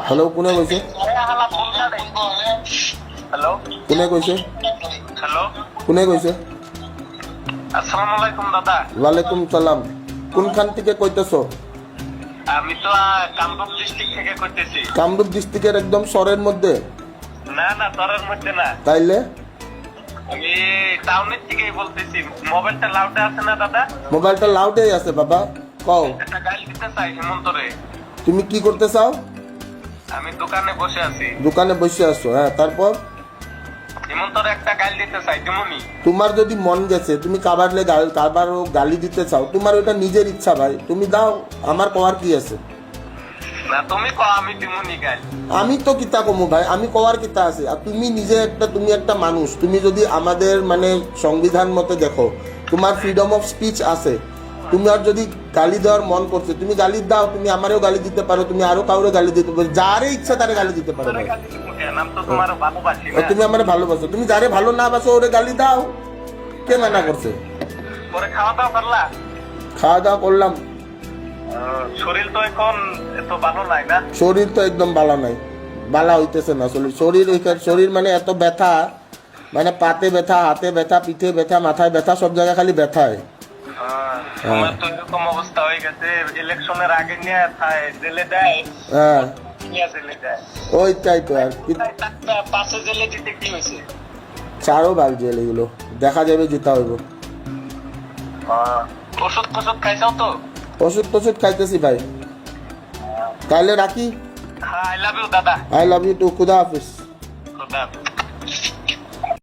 Hello' কোনে কৈছে? Hello কোনে কৈছে? হ্যালো কোনে কৈছে? আসসালামু আলাইকুম দাদা। ওয়ালাইকুম সালাম। কোনখান থেকে কইতেছ? আমি তো কামরূপ ডিস্ট্রিক্ট থেকে করতেছি। কামরূপ ডিস্ট্রিক্টের একদম শহরের মধ্যে? না না, তরের মধ্যে না, তাইলে আমি টাউনের থেকেই বলতেছি। মোবাইলটা লাউডে আছে না দাদা? মোবাইলটা লাউডেই আছে বাবা, কও। একটা গাইল দিতে চাই হেমন্তরে। তুমি কি করতে চাও? আমি দোকানে বসে আছি। দোকানে বসে আছো, হ্যাঁ, তারপর? হেমন্তরে একটা গাইল দিতে চাই, তেমনি। তোমার যদি মন গেছে তুমি কারবারও গালি দিতে চাও, তোমার ওটা নিজের ইচ্ছা ভাই, তুমি দাও, আমার কওয়ার কি আছে? না তুমি কও, আমি তেমনি গাইল। আমি তো কিতা কমু ভাই, আমি কওয়ার কিতা আছে? আর তুমি নিজে তুমি একটা মানুষ, তুমি যদি আমাদের মানে সংবিধান মতে দেখো, তোমার ফ্রিডম অফ স্পিচ আছে। তুমি আর যদি গালি দেওয়ার মন করছে, তুমি গালি দাও, তুমি আমারও গালি দিতে পারো, তুমি আরো কাউরে গালি দিতে পারো, যারে ইচ্ছা তারে গালি দিতে পারো ভাই। নাম তো তোমার ভালোবাসি না। তুমি আমার ভালোবাসো, তুমি যারে ভালো না বাসো ওরে গালি দাও, কে মানা করছে? পরে খাওয়া দাওয়া করলা? খাওয়া দাওয়া করলাম। শরীর তো এখন এত ভালো নাই না? শরীর তো একদম বালা নাই, বালা হইতেছে না শরীর। শরীর মানে এত ব্যথা, মানে পাতে ব্যথা, হাতে ব্যথা, পিঠে ব্যথা, মাথায় ব্যথা, সব জায়গায় খালি ব্যথায়। আমার তো এরকম অবস্থা হয়ে গেছে, ইলেকশনের আগে নিয়ে জেলে দেয়। হ্যাঁ নিয়ে জেলে দেয়। ওইটাই তো আর কি। পাশে জেলে দিতে কি হয়েছে? চারও ভাগ জেল, এগুলো দেখা যাবে, জিতা হইব। ওষুধ ফষুধ খাইছাও তো? ওষুধ টষুধ খাইতেছি ভাই। তাহলে রাখি। হ্যাঁ, আই লাভ ইউ দাদা। আই লাভ ইউ টু, খুদা হাফিজ। খোদা হাফেজ।